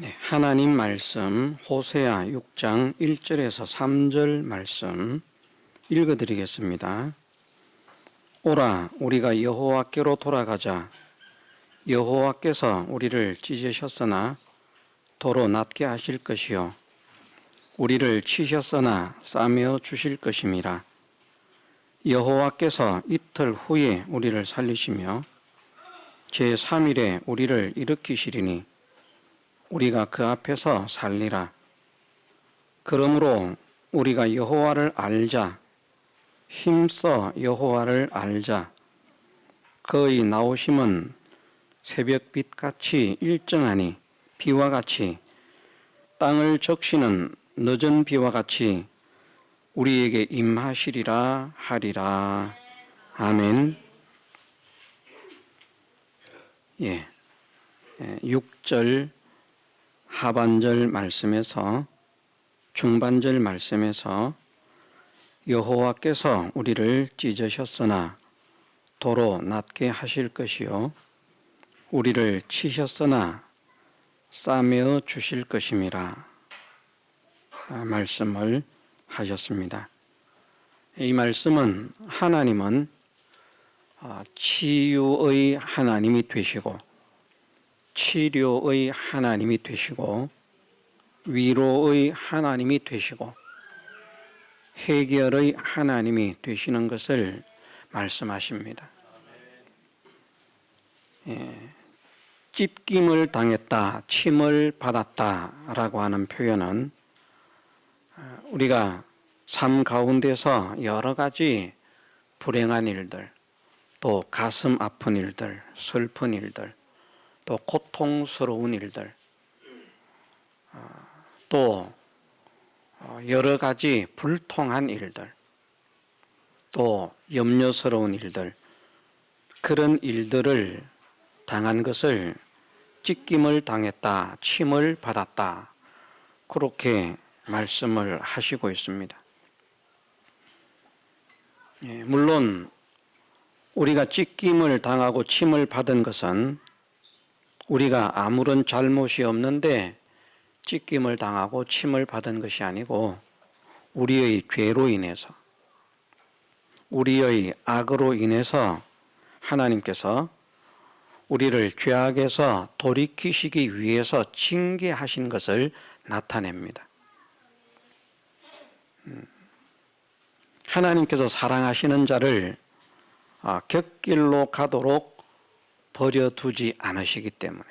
네, 하나님 말씀 호세아 6장 1절에서 3절 말씀 읽어드리겠습니다. 오라, 우리가 여호와께로 돌아가자. 여호와께서 우리를 찢으셨으나 도로 낫게 하실 것이요 우리를 치셨으나 싸매어 주실 것임이라. 여호와께서 이틀 후에 우리를 살리시며 제3일에 우리를 일으키시리니 우리가 그 앞에서 살리라. 그러므로 우리가 여호와를 알자. 힘써 여호와를 알자. 그의 나오심은 새벽빛같이 일정하니 비와 같이 땅을 적시는 늦은 비와 같이 우리에게 임하시리라 하리라. 아멘. 6절 하반절 말씀에서 중반절 말씀에서 여호와께서 우리를 찢으셨으나 도로 낫게 하실 것이요 우리를 치셨으나 싸매어 주실 것임이라 말씀을 하셨습니다. 이 말씀은 하나님은 치유의 하나님이 되시고 치료의 하나님이 되시고 위로의 하나님이 되시고 해결의 하나님이 되시는 것을 말씀하십니다. 찢김을 당했다, 침을 받았다라고 하는 표현은 우리가 삶 가운데서 여러 가지 불행한 일들, 또 가슴 아픈 일들, 슬픈 일들, 또 고통스러운 일들, 또 여러 가지 불통한 일들, 또 염려스러운 일들, 그런 일들을 당한 것을 찢김을 당했다, 침을 받았다, 그렇게 말씀을 하시고 있습니다. 물론 우리가 찢김을 당하고 침을 받은 것은 우리가 아무런 잘못이 없는데 찢김을 당하고 침을 받은 것이 아니고 우리의 죄로 인해서, 우리의 악으로 인해서 하나님께서 우리를 죄악에서 돌이키시기 위해서 징계하신 것을 나타냅니다. 하나님께서 사랑하시는 자를 곁길로 가도록 버려두지 않으시기 때문에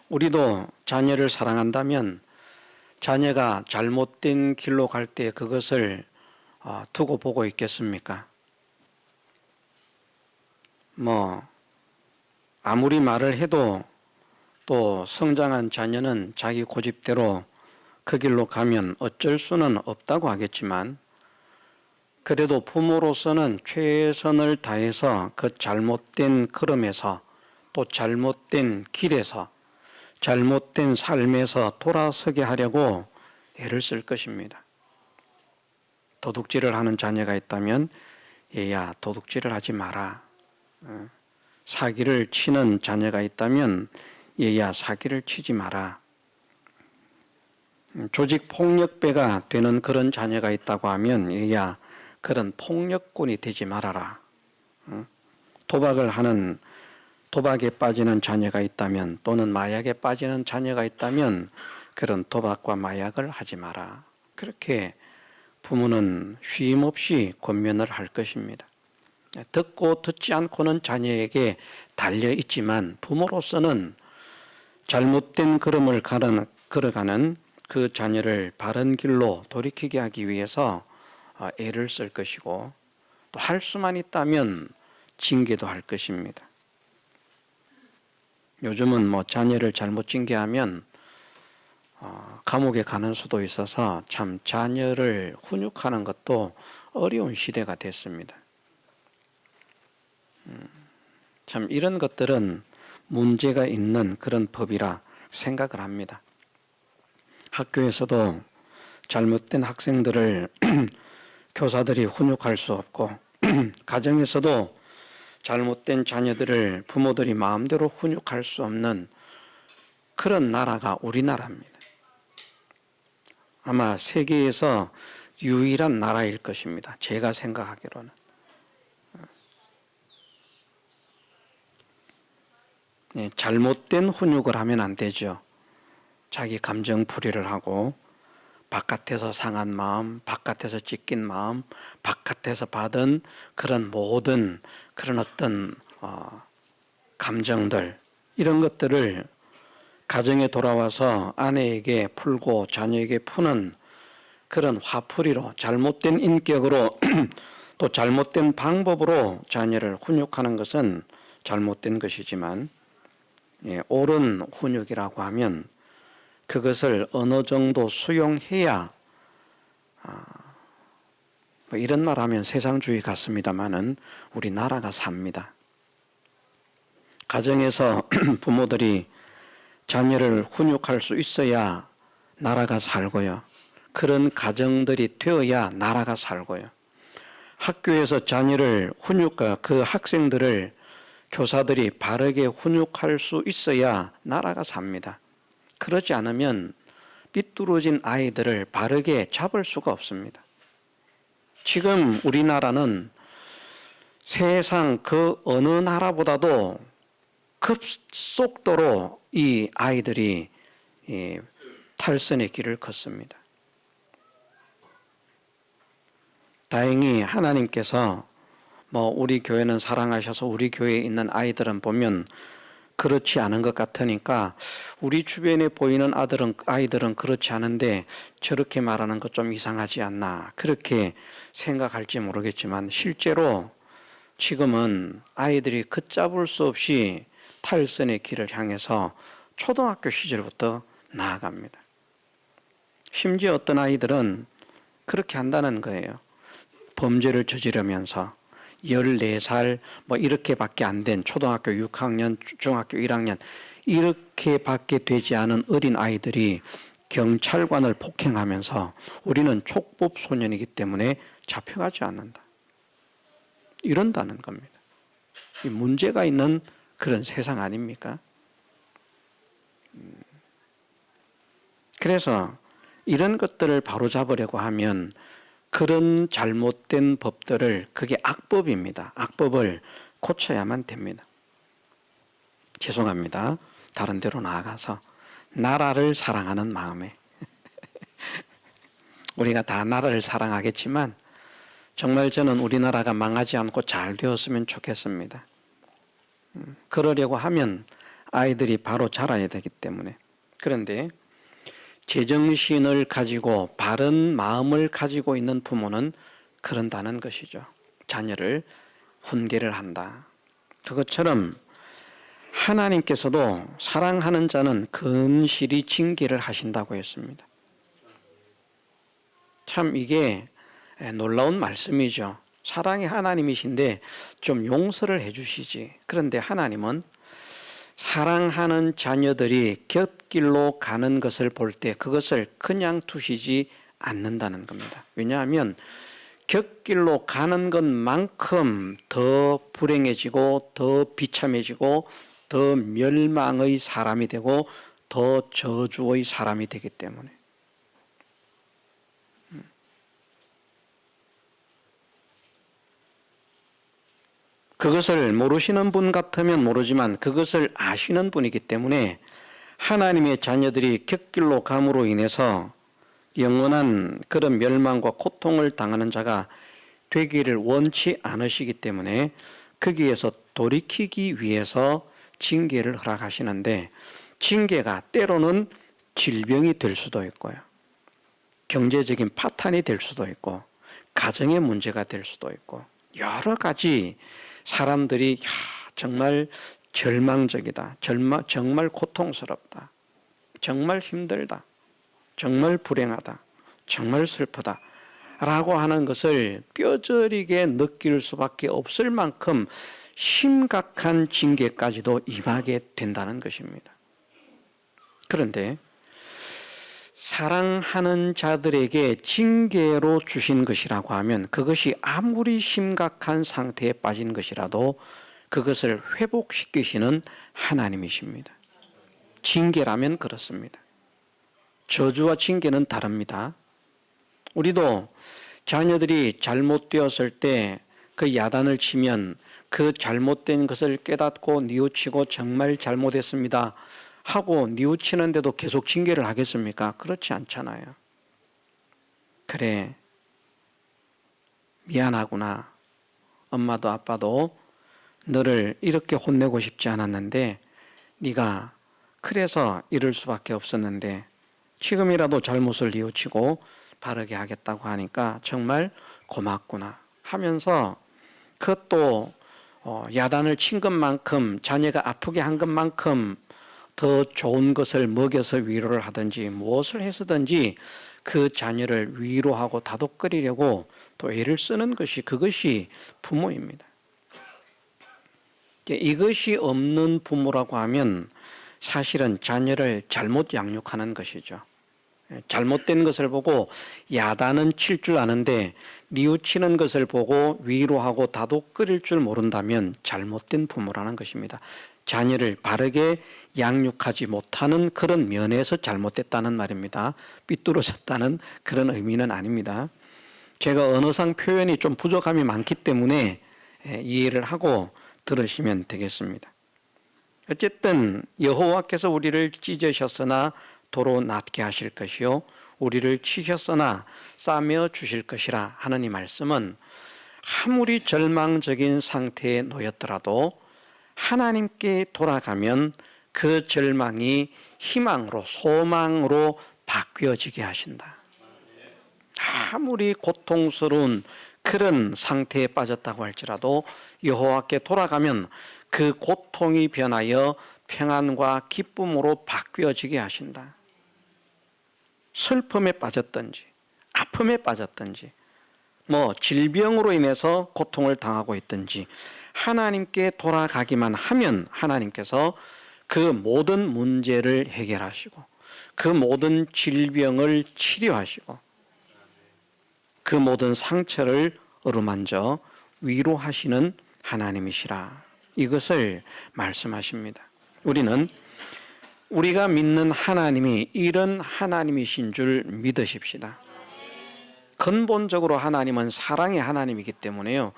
우리도 자녀를 사랑한다면 자녀가 잘못된 길로 갈 때 그것을 두고 보고 있겠습니까? 아무리 말을 해도 또 성장한 자녀는 자기 고집대로 그 길로 가면 어쩔 수는 없다고 하겠지만 그래도 부모로서는 최선을 다해서 그 잘못된 걸음에서 또 잘못된 길에서 잘못된 삶에서 돌아서게 하려고 애를 쓸 것입니다. 도둑질을 하는 자녀가 있다면 얘야 도둑질을 하지 마라. 사기를 치는 자녀가 있다면 얘야 사기를 치지 마라. 조직 폭력배가 되는 그런 자녀가 있다고 하면 얘야 그런 폭력꾼이 되지 말아라. 도박에 빠지는 자녀가 있다면 또는 마약에 빠지는 자녀가 있다면 그런 도박과 마약을 하지 마라. 그렇게 부모는 쉼없이 권면을 할 것입니다. 듣고 듣지 않고는 자녀에게 달려 있지만 부모로서는 잘못된 걸음을 걸어가는 그 자녀를 바른 길로 돌이키게 하기 위해서 애를 쓸 것이고 또 할 수만 있다면 징계도 할 것입니다. 요즘은 자녀를 잘못 징계하면 감옥에 가는 수도 있어서 참 자녀를 훈육하는 것도 어려운 시대가 됐습니다. 참 이런 것들은 문제가 있는 그런 법이라 생각을 합니다. 학교에서도 잘못된 학생들을 교사들이 훈육할 수 없고 가정에서도 잘못된 자녀들을 부모들이 마음대로 훈육할 수 없는 그런 나라가 우리나라입니다. 아마 세계에서 유일한 나라일 것입니다. 제가 생각하기로는. 네, 잘못된 훈육을 하면 안 되죠. 자기 감정풀이를 하고 바깥에서 상한 마음, 바깥에서 찢긴 마음, 바깥에서 받은 그런 모든 그런 어떤 감정들, 이런 것들을 가정에 돌아와서 아내에게 풀고 자녀에게 푸는 그런 화풀이로, 잘못된 인격으로 또 잘못된 방법으로 자녀를 훈육하는 것은 잘못된 것이지만, 옳은 훈육이라고 하면 그것을 어느 정도 수용해야, 뭐 이런 말 하면 세상주의 같습니다마는 우리나라가 삽니다. 가정에서 부모들이 자녀를 훈육할 수 있어야 나라가 살고요. 그런 가정들이 되어야 나라가 살고요. 학교에서 자녀를 그 학생들을 교사들이 바르게 훈육할 수 있어야 나라가 삽니다. 그렇지 않으면 삐뚤어진 아이들을 바르게 잡을 수가 없습니다. 지금 우리나라는 세상 그 어느 나라보다도 급속도로 이 아이들이 탈선의 길을 걷습니다. 다행히 하나님께서 우리 교회는 사랑하셔서 우리 교회에 있는 아이들은 보면 그렇지 않은 것 같으니까 우리 주변에 보이는 아이들은 그렇지 않은데 저렇게 말하는 것 좀 이상하지 않나, 그렇게 생각할지 모르겠지만 실제로 지금은 아이들이 걷잡을 수 없이 탈선의 길을 향해서 초등학교 시절부터 나아갑니다. 심지어 어떤 아이들은 그렇게 한다는 거예요. 범죄를 저지르면서 14살 이렇게밖에 안 된 초등학교 6학년, 중학교 1학년 이렇게밖에 되지 않은 어린 아이들이 경찰관을 폭행하면서 우리는 촉법 소년이기 때문에 잡혀가지 않는다, 이런다는 겁니다. 이 문제가 있는 그런 세상 아닙니까? 그래서 이런 것들을 바로잡으려고 하면 그런 잘못된 법들을, 그게 악법입니다. 악법을 고쳐야만 됩니다. 죄송합니다. 다른 데로 나아가서 나라를 사랑하는 마음에 우리가 다 나라를 사랑하겠지만 정말 저는 우리나라가 망하지 않고 잘 되었으면 좋겠습니다. 그러려고 하면 아이들이 바로 자라야 되기 때문에. 그런데 제정신을 가지고 바른 마음을 가지고 있는 부모는 그런다는 것이죠. 자녀를 훈계를 한다. 그것처럼 하나님께서도 사랑하는 자는 근실히 징계를 하신다고 했습니다. 참 이게 놀라운 말씀이죠. 사랑의 하나님이신데 좀 용서를 해주시지. 그런데 하나님은 사랑하는 자녀들이 곁길로 가는 것을 볼 때 그것을 그냥 두시지 않는다는 겁니다. 왜냐하면 곁길로 가는 것만큼 더 불행해지고 더 비참해지고 더 멸망의 사람이 되고 더 저주의 사람이 되기 때문에. 그것을 모르시는 분 같으면 모르지만 그것을 아시는 분이기 때문에 하나님의 자녀들이 곁길로 감으로 인해서 영원한 그런 멸망과 고통을 당하는 자가 되기를 원치 않으시기 때문에 거기에서 돌이키기 위해서 징계를 허락하시는데, 징계가 때로는 질병이 될 수도 있고요, 경제적인 파탄이 될 수도 있고, 가정의 문제가 될 수도 있고, 여러 가지 사람들이 정말 절망적이다, 정말 고통스럽다, 정말 힘들다, 정말 불행하다, 정말 슬프다 라고 하는 것을 뼈저리게 느낄 수밖에 없을 만큼 심각한 징계까지도 임하게 된다는 것입니다. 그런데 사랑하는 자들에게 징계로 주신 것이라고 하면 그것이 아무리 심각한 상태에 빠진 것이라도 그것을 회복시키시는 하나님이십니다. 징계라면 그렇습니다. 저주와 징계는 다릅니다. 우리도 자녀들이 잘못되었을 때 그 야단을 치면 그 잘못된 것을 깨닫고 뉘우치고 정말 잘못했습니다 하고 뉘우치는데도 계속 징계를 하겠습니까? 그렇지 않잖아요. 그래, 미안하구나. 엄마도 아빠도 너를 이렇게 혼내고 싶지 않았는데 네가 그래서 이럴 수밖에 없었는데 지금이라도 잘못을 뉘우치고 바르게 하겠다고 하니까 정말 고맙구나 하면서 그것도 야단을 친 것만큼 자녀가 아프게 한 것만큼 더 좋은 것을 먹여서 위로를 하든지 무엇을 해서든지 그 자녀를 위로하고 다독거리려고 또 애를 쓰는 것이 그것이 부모입니다. 이것이 없는 부모라고 하면 사실은 자녀를 잘못 양육하는 것이죠. 잘못된 것을 보고 야단은 칠 줄 아는데 뉘우치는 것을 보고 위로하고 다독거릴 줄 모른다면 잘못된 부모라는 것입니다. 자녀를 바르게 양육하지 못하는 그런 면에서 잘못됐다는 말입니다. 삐뚤어졌다는 그런 의미는 아닙니다. 제가 언어상 표현이 좀 부족함이 많기 때문에 이해를 하고 들으시면 되겠습니다. 어쨌든 여호와께서 우리를 찢으셨으나 도로 낫게 하실 것이요 우리를 치셨으나 싸매 주실 것이라 하는 이 말씀은 아무리 절망적인 상태에 놓였더라도 하나님께 돌아가면 그 절망이 희망으로 소망으로 바뀌어지게 하신다. 아무리 고통스러운 그런 상태에 빠졌다고 할지라도 여호와께 돌아가면 그 고통이 변하여 평안과 기쁨으로 바뀌어지게 하신다. 슬픔에 빠졌든지 아픔에 빠졌든지 질병으로 인해서 고통을 당하고 있든지 하나님께 돌아가기만 하면 하나님께서 그 모든 문제를 해결하시고 그 모든 질병을 치료하시고 그 모든 상처를 어루만져 위로하시는 하나님이시라. 이것을 말씀하십니다. 우리가 믿는 하나님이 이런 하나님이신 줄 믿으십시다. 근본적으로 하나님은 사랑의 하나님이기 때문에요.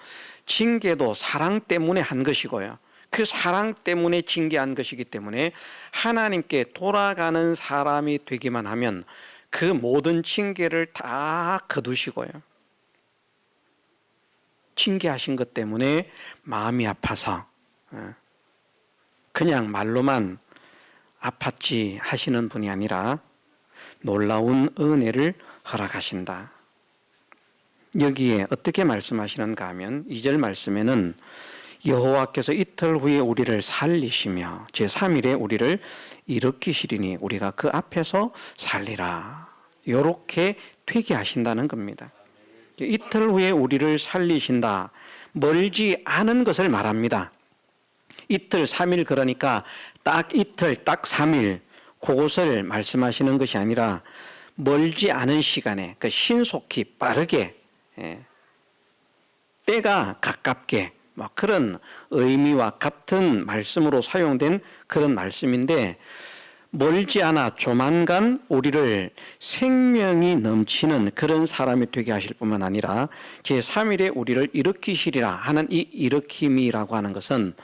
징계도 사랑 때문에 한 것이고요. 그 사랑 때문에 징계한 것이기 때문에 하나님께 돌아가는 사람이 되기만 하면 그 모든 징계를 다 거두시고요. 징계하신 것 때문에 마음이 아파서 그냥 말로만 아팠지 하시는 분이 아니라 놀라운 은혜를 허락하신다. 여기에 어떻게 말씀하시는가 하면 2절 말씀에는 여호와께서 이틀 후에 우리를 살리시며 제3일에 우리를 일으키시리니 우리가 그 앞에서 살리라. 이렇게 되게 하신다는 겁니다. 이틀 후에 우리를 살리신다. 멀지 않은 것을 말합니다. 이틀 3일 그러니까 딱 이틀 딱 3일 그것을 말씀하시는 것이 아니라 멀지 않은 시간에 신속히 빠르게 때가 가깝게 그런 의미와 같은 말씀으로 사용된 그런 말씀인데 멀지 않아 조만간 우리를 생명이 넘치는 그런 사람이 되게 하실 뿐만 아니라 제3일에 우리를 일으키시리라 하는 이 일으킴이라고 하는 것은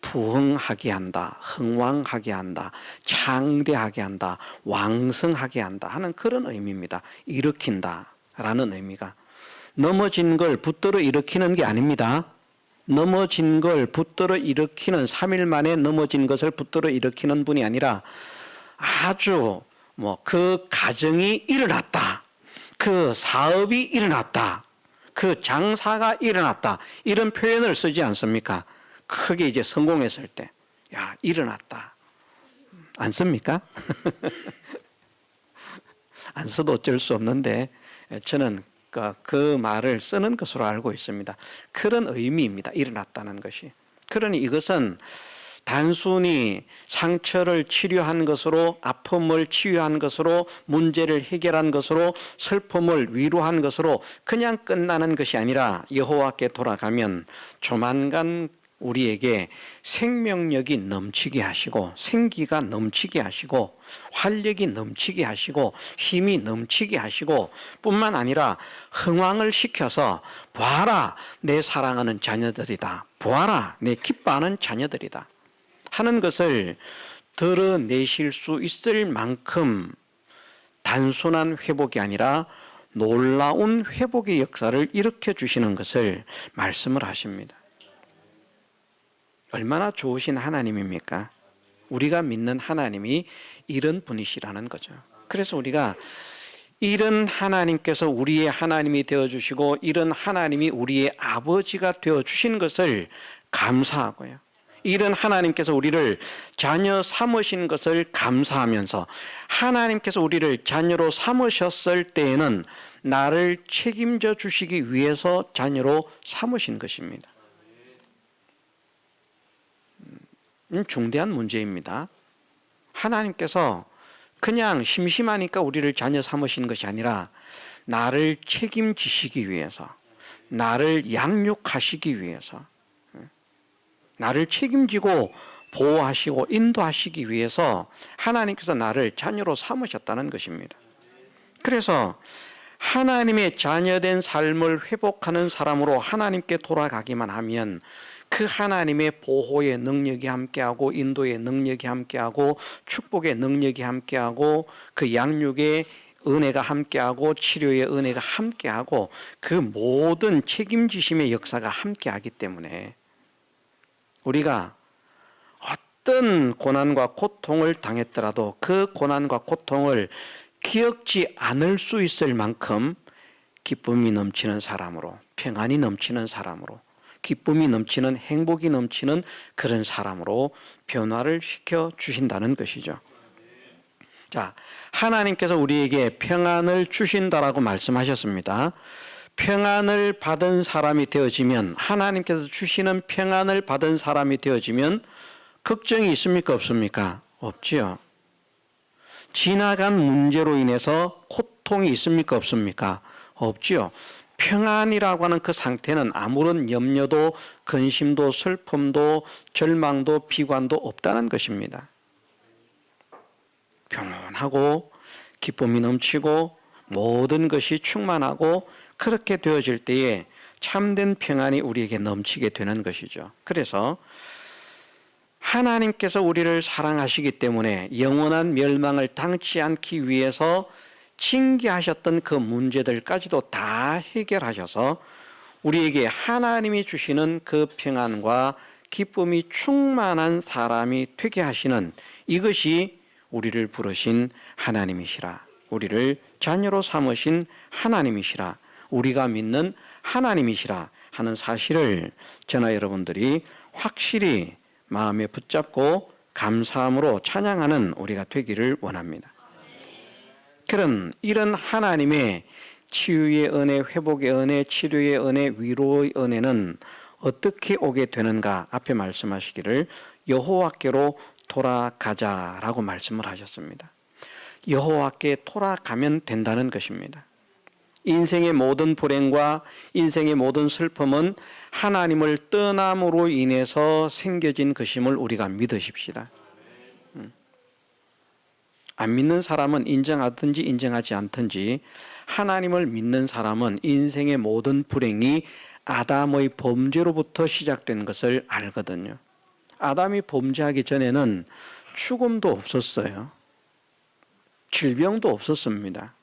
부흥하게 한다, 흥왕하게 한다, 창대하게 한다, 왕성하게 한다 하는 그런 의미입니다. 일으킨다라는 의미가 넘어진 걸 붙들어 일으키는 게 아닙니다. 넘어진 걸 붙들어 일으키는 3일 만에 넘어진 것을 붙들어 일으키는 분이 아니라 아주 그 가정이 일어났다, 그 사업이 일어났다, 그 장사가 일어났다 이런 표현을 쓰지 않습니까? 크게 이제 성공했을 때, 야, 일어났다. 안 씁니까? 안 써도 어쩔 수 없는데, 저는 그 말을 쓰는 것으로 알고 있습니다. 그런 의미입니다. 일어났다는 것이. 그러니 이것은 단순히 상처를 치료한 것으로, 아픔을 치유한 것으로, 문제를 해결한 것으로, 슬픔을 위로한 것으로 그냥 끝나는 것이 아니라 여호와께 돌아가면 조만간 우리에게 생명력이 넘치게 하시고 생기가 넘치게 하시고 활력이 넘치게 하시고 힘이 넘치게 하시고 뿐만 아니라 흥왕을 시켜서 보아라 내 사랑하는 자녀들이다, 보아라 내 기뻐하는 자녀들이다 하는 것을 드러내실 수 있을 만큼 단순한 회복이 아니라 놀라운 회복의 역사를 일으켜 주시는 것을 말씀을 하십니다. 얼마나 좋으신 하나님입니까? 우리가 믿는 하나님이 이런 분이시라는 거죠. 그래서 우리가 이런 하나님께서 우리의 하나님이 되어주시고 이런 하나님이 우리의 아버지가 되어주신 것을 감사하고요, 이런 하나님께서 우리를 자녀 삼으신 것을 감사하면서 하나님께서 우리를 자녀로 삼으셨을 때에는 나를 책임져 주시기 위해서 자녀로 삼으신 것입니다. 중대한 문제입니다. 하나님께서 그냥 심심하니까 우리를 자녀 삼으신 것이 아니라 나를 책임지시기 위해서, 나를 양육하시기 위해서, 나를 책임지고 보호하시고 인도하시기 위해서 하나님께서 나를 자녀로 삼으셨다는 것입니다. 그래서 하나님의 자녀된 삶을 회복하는 사람으로 하나님께 돌아가기만 하면 그 하나님의 보호의 능력이 함께하고 인도의 능력이 함께하고 축복의 능력이 함께하고 그 양육의 은혜가 함께하고 치료의 은혜가 함께하고 그 모든 책임지심의 역사가 함께하기 때문에 우리가 어떤 고난과 고통을 당했더라도 그 고난과 고통을 기억지 않을 수 있을 만큼 기쁨이 넘치는 사람으로, 평안이 넘치는 사람으로, 기쁨이 넘치는, 행복이 넘치는 그런 사람으로 변화를 시켜 주신다는 것이죠. 자, 하나님께서 우리에게 평안을 주신다라고 말씀하셨습니다. 평안을 받은 사람이 되어지면, 하나님께서 주시는 평안을 받은 사람이 되어지면 걱정이 있습니까, 없습니까? 없지요. 지나간 문제로 인해서 고통이 있습니까, 없습니까? 없지요. 평안이라고 하는 그 상태는 아무런 염려도 근심도 슬픔도 절망도 비관도 없다는 것입니다. 평온하고 기쁨이 넘치고 모든 것이 충만하고 그렇게 되어질 때에 참된 평안이 우리에게 넘치게 되는 것이죠. 그래서 하나님께서 우리를 사랑하시기 때문에 영원한 멸망을 당치 않기 위해서 징계하셨던 그 문제들까지도 다 해결하셔서 우리에게 하나님이 주시는 그 평안과 기쁨이 충만한 사람이 되게 하시는, 이것이 우리를 부르신 하나님이시라, 우리를 자녀로 삼으신 하나님이시라, 우리가 믿는 하나님이시라 하는 사실을 저나 여러분들이 확실히 마음에 붙잡고 감사함으로 찬양하는 우리가 되기를 원합니다. 그런 이런 하나님의 치유의 은혜, 회복의 은혜, 치료의 은혜, 위로의 은혜는 어떻게 오게 되는가? 앞에 말씀하시기를 여호와께로 돌아가자라고 말씀을 하셨습니다. 여호와께 돌아가면 된다는 것입니다. 인생의 모든 불행과 인생의 모든 슬픔은 하나님을 떠남으로 인해서 생겨진 것임을 우리가 믿으십시다. 안 믿는 사람은 인정하든지 인정하지 않든지 하나님을 믿는 사람은 인생의 모든 불행이 아담의 범죄로부터 시작된 것을 알거든요. 아담이 범죄하기 전에는 죽음도 없었어요. 질병도 없었습니다.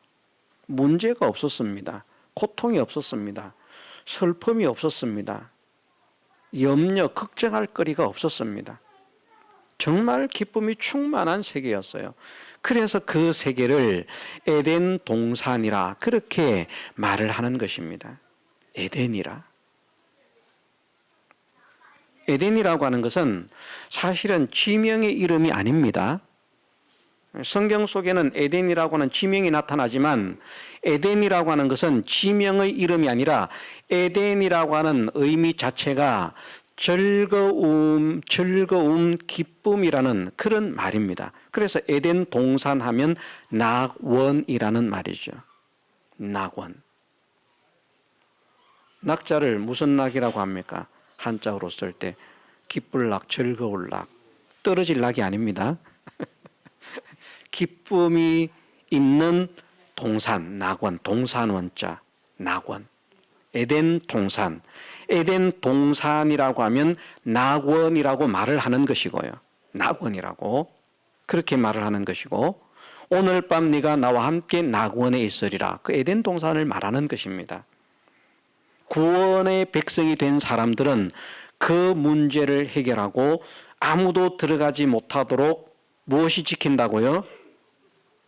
문제가 없었습니다. 고통이 없었습니다. 슬픔이 없었습니다. 염려, 걱정할 거리가 없었습니다. 정말 기쁨이 충만한 세계였어요. 그래서 그 세계를 에덴 동산이라 그렇게 말을 하는 것입니다. 에덴이라. 에덴이라고 하는 것은 사실은 지명의 이름이 아닙니다. 성경 속에는 에덴이라고 하는 지명이 나타나지만 에덴이라고 하는 것은 지명의 이름이 아니라 에덴이라고 하는 의미 자체가 즐거움, 기쁨이라는 그런 말입니다. 그래서 에덴 동산 하면 낙원이라는 말이죠. 낙원. 낙자를 무슨 낙이라고 합니까? 한자어로 쓸 때 기쁠락 즐거울락 떨어질 낙이 아닙니다. 기쁨이 있는 동산, 낙원, 동산 원자, 낙원. 에덴 동산. 에덴 동산이라고 하면 낙원이라고 말을 하는 것이고요. 낙원이라고 그렇게 말을 하는 것이고, 오늘 밤 네가 나와 함께 낙원에 있으리라. 그 에덴 동산을 말하는 것입니다. 구원의 백성이 된 사람들은 그 문제를 해결하고 아무도 들어가지 못하도록 무엇이 지킨다고요?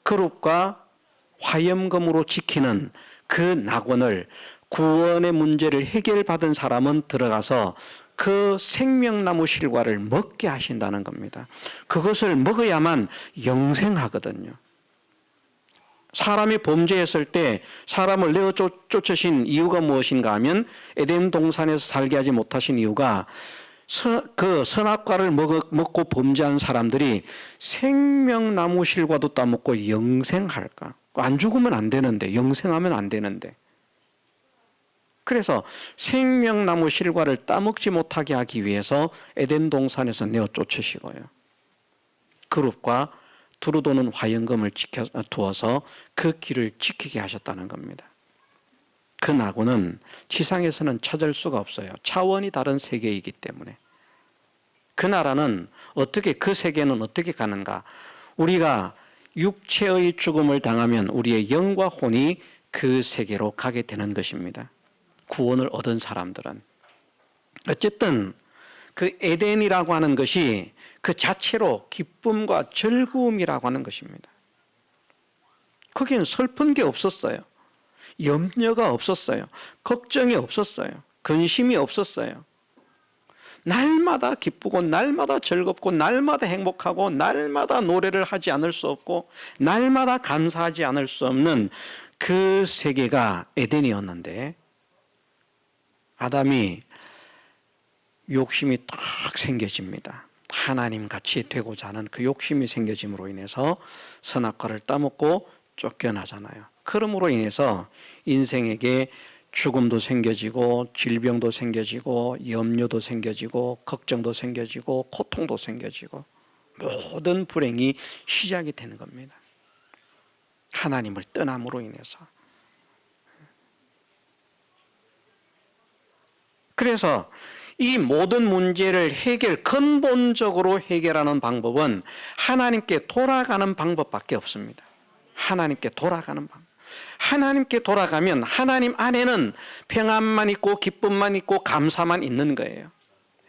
그룹과 화염검으로 지키는 그 낙원을, 구원의 문제를 해결받은 사람은 들어가서 그 생명나무 실과를 먹게 하신다는 겁니다. 그것을 먹어야만 영생하거든요. 사람이 범죄했을 때 사람을 내어 쫓으신 이유가 무엇인가 하면, 에덴 동산에서 살게 하지 못하신 이유가 그 선악과를 먹고 범죄한 사람들이 생명나무 실과도 따먹고 영생할까? 안 죽으면 안 되는데, 영생하면 안 되는데. 그래서 생명나무 실과를 따먹지 못하게 하기 위해서 에덴 동산에서 내어 쫓으시고요. 그룹과 두루 도는 화염검을 두어서 그 길을 지키게 하셨다는 겁니다. 그 낙원은 지상에서는 찾을 수가 없어요. 차원이 다른 세계이기 때문에. 그 나라는 어떻게, 그 세계는 어떻게 가는가? 우리가 육체의 죽음을 당하면 우리의 영과 혼이 그 세계로 가게 되는 것입니다. 구원을 얻은 사람들은. 어쨌든 그 에덴이라고 하는 것이 그 자체로 기쁨과 즐거움이라고 하는 것입니다. 거기엔 슬픈 게 없었어요. 염려가 없었어요. 걱정이 없었어요. 근심이 없었어요. 날마다 기쁘고 날마다 즐겁고 날마다 행복하고 날마다 노래를 하지 않을 수 없고 날마다 감사하지 않을 수 없는 그 세계가 에덴이었는데, 아담이 욕심이 딱 생겨집니다. 하나님 같이 되고자 하는 그 욕심이 생겨짐으로 인해서 선악과를 따먹고 쫓겨나잖아요. 그러므로 인해서 인생에게 죽음도 생겨지고 질병도 생겨지고 염려도 생겨지고 걱정도 생겨지고 고통도 생겨지고 모든 불행이 시작이 되는 겁니다. 하나님을 떠남으로 인해서. 그래서 이 모든 문제를 근본적으로 해결하는 방법은 하나님께 돌아가는 방법밖에 없습니다. 하나님께 돌아가는 방법. 하나님께 돌아가면 하나님 안에는 평안만 있고 기쁨만 있고 감사만 있는 거예요.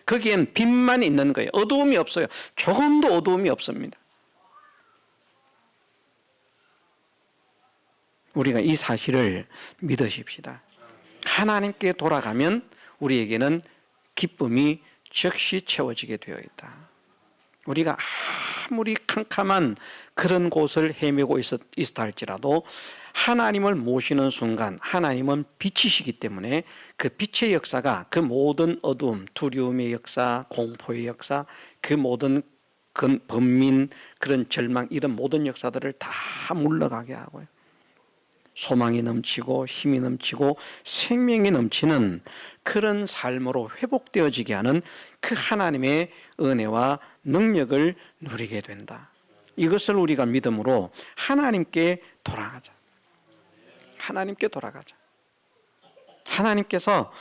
거기엔 빛만 있는 거예요. 어두움이 없어요. 조금도 어두움이 없습니다. 우리가 이 사실을 믿으십시다. 하나님께 돌아가면 우리에게는 기쁨이 즉시 채워지게 되어 있다. 우리가 아무리 캄캄한 그런 곳을 헤매고 있었다 할지라도 하나님을 모시는 순간 하나님은 빛이시기 때문에 그 빛의 역사가 그 모든 어두움, 두려움의 역사, 공포의 역사, 그 모든 번민, 그런 절망, 이런 모든 역사들을 다 물러가게 하고요. 소망이 넘치고 힘이 넘치고 생명이 넘치는 그런 삶으로 회복되어지게 하는 그 하나님의 은혜와 능력을 누리게 된다. 이것을 우리가 믿음으로 하나님께 돌아가자. 하나님께 돌아가자. 하나님께서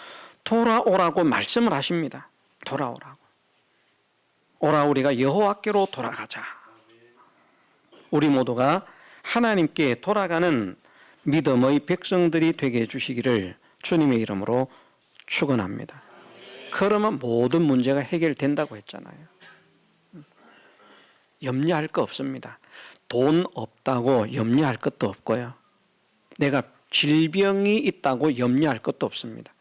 돌아오라고 말씀을 하십니다. 돌아오라고. 오라 우리가 여호와께로 돌아가자. 우리 모두가 하나님께 돌아가는 믿음의 백성들이 되게 해주시기를 주님의 이름으로 축원합니다. 그러면 모든 문제가 해결된다고 했잖아요. 염려할 거 없습니다. 돈 없다고 염려할 것도 없고요. 내가 질병이 있다고 염려할 것도 없습니다.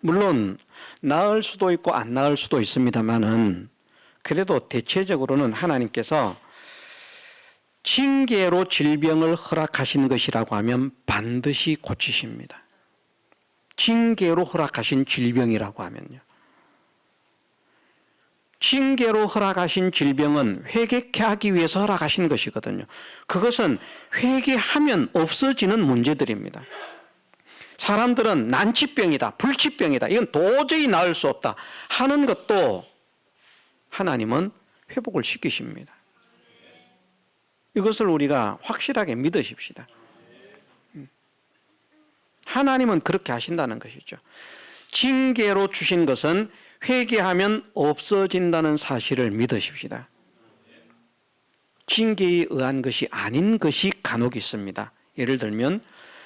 물론 나을 수도 있고 안 나을 수도 있습니다만은 그래도 대체적으로는 하나님께서 징계로 질병을 허락하신 것이라고 하면 반드시 고치십니다. 징계로 허락하신 질병이라고 하면요. 징계로 허락하신 질병은 회개케 하기 위해서 허락하신 것이거든요. 그것은 회개하면 없어지는 문제들입니다. 사람들은 난치병이다, 불치병이다, 이건 도저히 나을 수 없다 하는 것도 하나님은 회복을 시키십니다. 이것을 우리가 확실하게 믿으십시다. 하나님은 그렇게 하신다는 것이죠. 징계로 주신 것은 회개하면 없어진다는 사실을 믿으십시다. 징계에 의한 것이 아닌 것이 간혹 있습니다. 예를 들면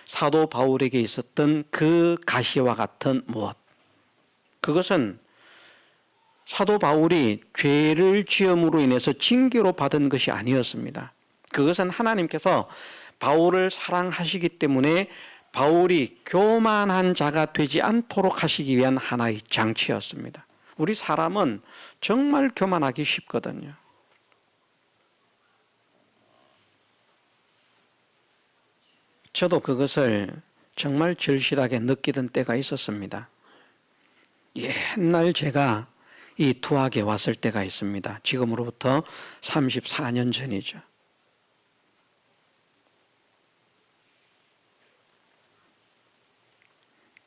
사도 바울에게 있었던 그 가시와 같은 무엇, 그것은 사도 바울이 죄를 지음으로 인해서 징계로 받은 것이 아니었습니다. 그것은 하나님께서 바울을 사랑하시기 때문에 바울이 교만한 자가 되지 않도록 하시기 위한 하나의 장치였습니다. 우리 사람은 정말 교만하기 쉽거든요. 저도 그것을 정말 절실하게 느끼던 때가 있었습니다. 옛날 제가 이 투학에 왔을 때가 있습니다. 지금으로부터 34년 전이죠.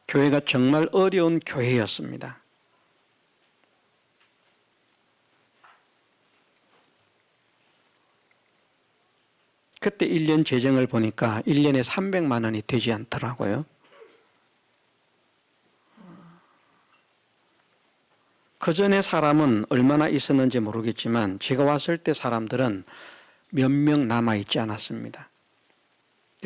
교회가 정말 어려운 교회였습니다. 그때 1년 재정을 보니까 1년에 300만 원이 되지 않더라고요. 그 전에 사람은 얼마나 있었는지 모르겠지만 제가 왔을 때 사람들은 몇 명 남아있지 않았습니다.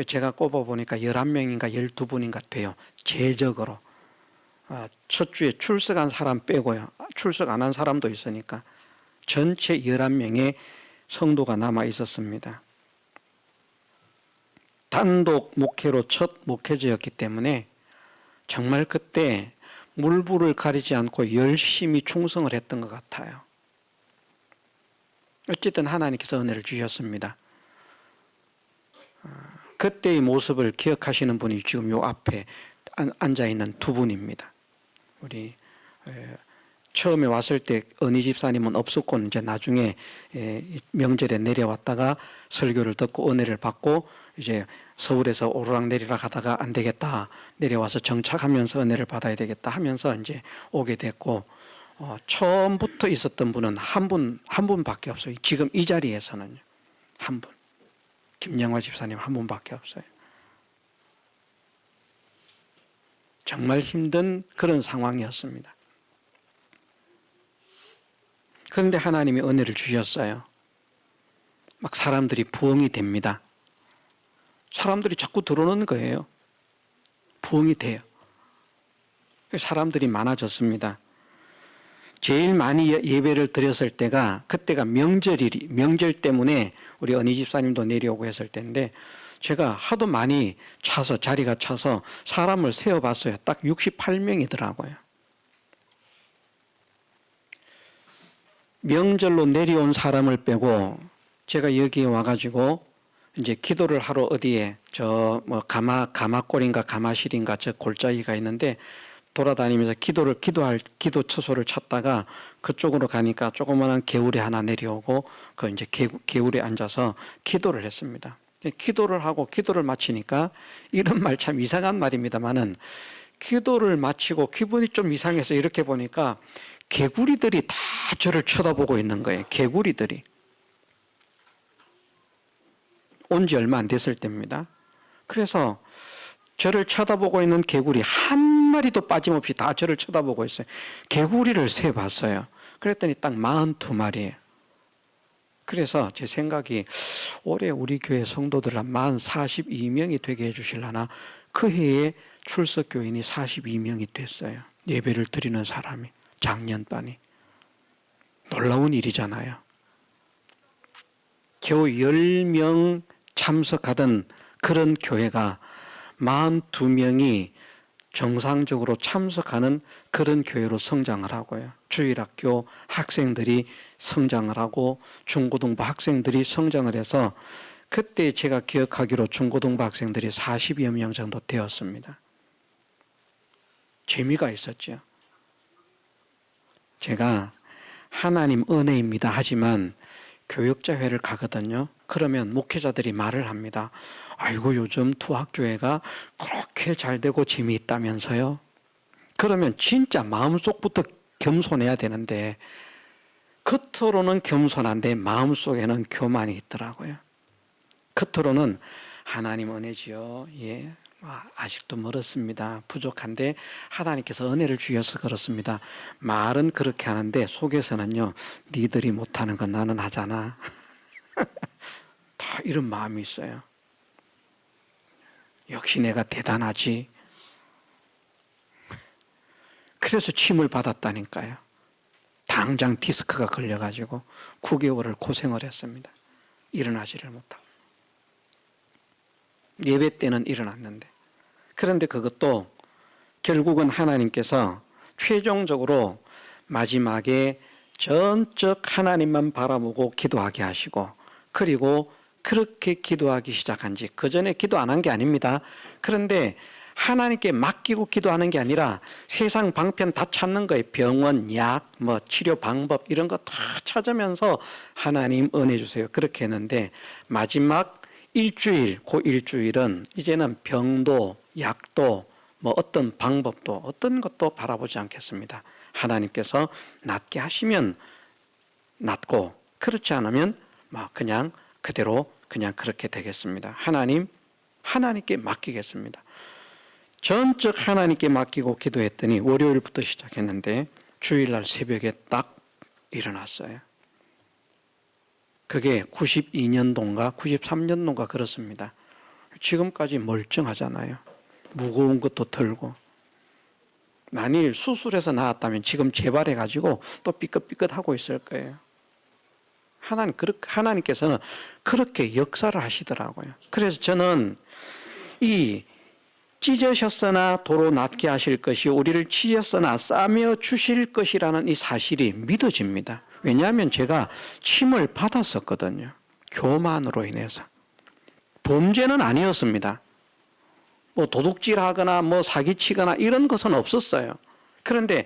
제가 꼽아보니까 11명인가 12분인가 돼요. 제적으로. 첫 주에 출석한 사람 빼고요. 출석 안 한 사람도 있으니까 전체 11명의 성도가 남아 있었습니다. 단독 목회로 첫 목회자였기 때문에 정말 그때 물불을 가리지 않고 열심히 충성을 했던 것 같아요. 어쨌든 하나님께서 은혜를 주셨습니다. 그때의 모습을 기억하시는 분이 지금 요 앞에 앉아있는 두 분입니다. 우리 처음에 왔을 때 은희 집사님은 없었고 이제 나중에 명절에 내려왔다가 설교를 듣고 은혜를 받고 이제 서울에서 오르락내리락 하다가 안 되겠다 내려와서 정착하면서 은혜를 받아야 되겠다 하면서 이제 오게 됐고 처음부터 있었던 분은 한 분밖에 없어요. 지금 이 자리에서는요. 한 분. 김영화 집사님 한 분밖에 없어요. 정말 힘든 그런 상황이었습니다. 그런데 하나님이 은혜를 주셨어요. 막 사람들이 부흥이 됩니다. 사람들이 자꾸 들어오는 거예요. 부흥이 돼요. 사람들이 많아졌습니다. 제일 많이 예배를 드렸을 때가 그때가 명절 때문에 우리 은희 집사님도 내려오고 했을 때인데 제가 하도 많이 차서 자리가 차서 사람을 세어봤어요. 딱 68명이더라고요. 명절로 내려온 사람을 빼고 제가 여기에 와가지고 이제 기도를 하러 어디에 저 뭐 가마골인가 가마실인가 저 골짜기가 있는데 돌아다니면서 기도 처소를 찾다가 그쪽으로 가니까 조그마한 개울이 하나 내려오고 그 이제 개울에 앉아서 기도를 했습니다. 기도를 하고 기도를 마치니까 이런 말 참 이상한 말입니다만은 기도를 마치고 기분이 좀 이상해서 이렇게 보니까 개구리들이 다 저를 쳐다보고 있는 거예요. 개구리들이. 온 지 얼마 안 됐을 때입니다. 그래서 저를 쳐다보고 있는 개구리 한 마리도 빠짐없이 다 저를 쳐다보고 있어요. 개구리를 세봤어요. 그랬더니 딱 42마리예요. 그래서 제 생각이 올해 우리 교회 성도들 만 42명이 되게 해주실라나 그 해에 출석 교인이 42명이 됐어요. 예배를 드리는 사람이 작년반이. 놀라운 일이잖아요. 겨우 10명 참석하던 그런 교회가 42명이 정상적으로 참석하는 그런 교회로 성장을 하고요. 주일학교 학생들이 성장을 하고 중고등부 학생들이 성장을 해서 그때 제가 기억하기로 중고등부 학생들이 40여 명 정도 되었습니다. 재미가 있었죠. 제가 하나님 은혜입니다 하지만 교육자회를 가거든요. 그러면 목회자들이 말을 합니다. 아이고 요즘 투학교회가 그렇게 잘 되고 재미있다면서요. 그러면 진짜 마음속부터 겸손해야 되는데 겉으로는 겸손한데 마음속에는 교만이 있더라고요. 겉으로는 하나님 은혜지요. 예, 아직도 멀었습니다. 부족한데 하나님께서 은혜를 주셔서 그렇습니다. 말은 그렇게 하는데 속에서는요, 니들이 못하는 건 나는 하잖아. 다 이런 마음이 있어요. 역시 내가 대단하지. 그래서 침을 받았다니까요. 당장 디스크가 걸려가지고 9개월을 고생을 했습니다. 일어나지를 못하고. 예배 때는 일어났는데. 그런데 그것도 결국은 하나님께서 최종적으로 마지막에 전적 하나님만 바라보고 기도하게 하시고, 그리고 그렇게 기도하기 시작한 지, 그 전에 기도 안 한 게 아닙니다. 그런데 하나님께 맡기고 기도하는 게 아니라 세상 방편 다 찾는 거예요. 병원, 약, 치료 방법 이런 거 다 찾으면서 하나님 은혜 주세요. 그렇게 했는데 마지막 일주일, 그 일주일은 이제는 병도, 약도, 어떤 방법도, 어떤 것도 바라보지 않겠습니다. 하나님께서 낫게 하시면 낫고, 그렇지 않으면 그냥 그대로 그냥 그렇게 되겠습니다. 하나님께 맡기겠습니다. 전적 하나님께 맡기고 기도했더니 월요일부터 시작했는데 주일날 새벽에 딱 일어났어요. 그게 92년도인가 93년도인가 그렇습니다. 지금까지 멀쩡하잖아요. 무거운 것도 들고. 만일 수술해서 나왔다면 지금 재발해가지고 또 삐끗삐끗하고 있을 거예요. 하나님께서는 그렇게 역사를 하시더라고요. 그래서 저는 이 찢으셨으나 도로 낫게 하실 것이 우리를 찢었으나 싸매어 주실 것이라는 이 사실이 믿어집니다. 왜냐하면 제가 침을 받았었거든요. 교만으로 인해서. 범죄는 아니었습니다. 도둑질하거나 사기치거나 이런 것은 없었어요. 그런데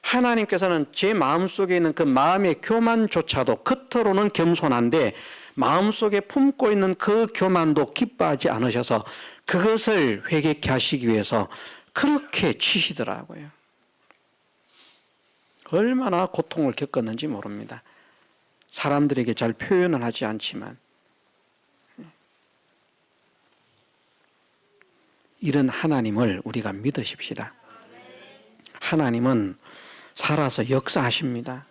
하나님께서는 제 마음속에 있는 그 마음의 교만조차도 겉으로는 겸손한데 마음속에 품고 있는 그 교만도 기뻐하지 않으셔서 그것을 회개케 하시기 위해서 그렇게 치시더라고요. 얼마나 고통을 겪었는지 모릅니다. 사람들에게 잘 표현은 하지 않지만 이런 하나님을 우리가 믿으십시다. 하나님은 살아서 역사하십니다.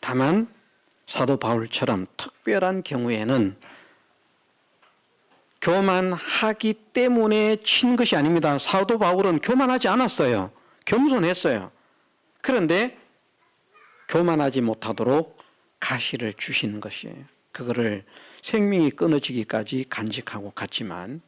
다만 사도 바울처럼 특별한 경우에는 교만하기 때문에 친 것이 아닙니다. 사도 바울은 교만하지 않았어요. 겸손했어요. 그런데 교만하지 못하도록 가시를 주시는 것이에요. 그거를 생명이 끊어지기까지 간직하고 갔지만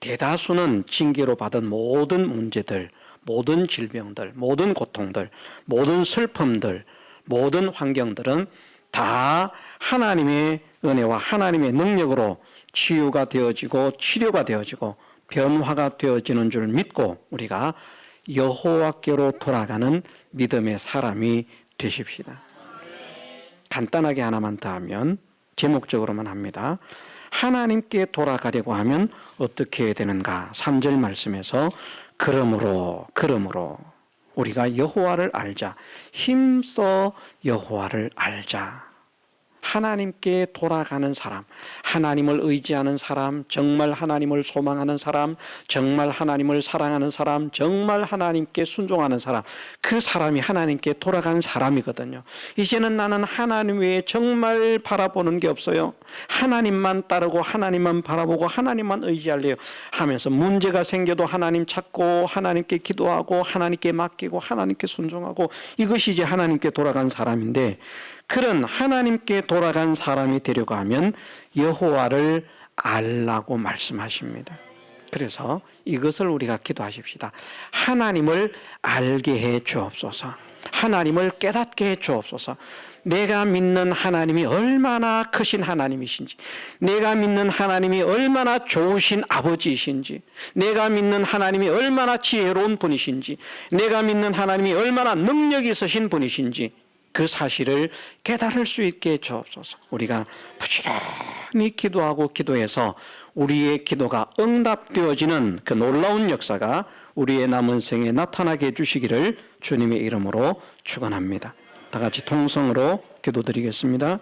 대다수는 징계로 받은 모든 문제들, 모든 질병들, 모든 고통들, 모든 슬픔들, 모든 환경들은 다 하나님의 은혜와 하나님의 능력으로 치유가 되어지고 치료가 되어지고 변화가 되어지는 줄 믿고 우리가 여호와께로 돌아가는 믿음의 사람이 되십시다. 간단하게 하나만 더 하면 제목적으로만 합니다. 하나님께 돌아가려고 하면 어떻게 해야 되는가? 3절 말씀에서 그러므로 우리가 여호와를 알자. 힘써 여호와를 알자. 하나님께 돌아가는 사람, 하나님을 의지하는 사람, 정말 하나님을 소망하는 사람, 정말 하나님을 사랑하는 사람, 정말 하나님께 순종하는 사람, 그 사람이 하나님께 돌아간 사람이거든요. 이제는 나는 하나님 외에 정말 바라보는 게 없어요. 하나님만 따르고 하나님만 바라보고 하나님만 의지할래요 하면서 문제가 생겨도 하나님 찾고 하나님께 기도하고 하나님께 맡기고 하나님께 순종하고, 이것이 이제 하나님께 돌아간 사람인데, 그런 하나님께 돌아간 사람이 되려고 하면 여호와를 알라고 말씀하십니다. 그래서 이것을 우리가 기도하십시다. 하나님을 알게 해 주옵소서. 하나님을 깨닫게 해 주옵소서. 내가 믿는 하나님이 얼마나 크신 하나님이신지, 내가 믿는 하나님이 얼마나 좋으신 아버지이신지, 내가 믿는 하나님이 얼마나 지혜로운 분이신지, 내가 믿는 하나님이 얼마나 능력이 있으신 분이신지, 그 사실을 깨달을 수 있게 주옵소서. 우리가 부지런히 기도하고 기도해서 우리의 기도가 응답되어지는 그 놀라운 역사가 우리의 남은 생에 나타나게 해주시기를 주님의 이름으로 축원합니다. 다 같이 통성으로 기도드리겠습니다.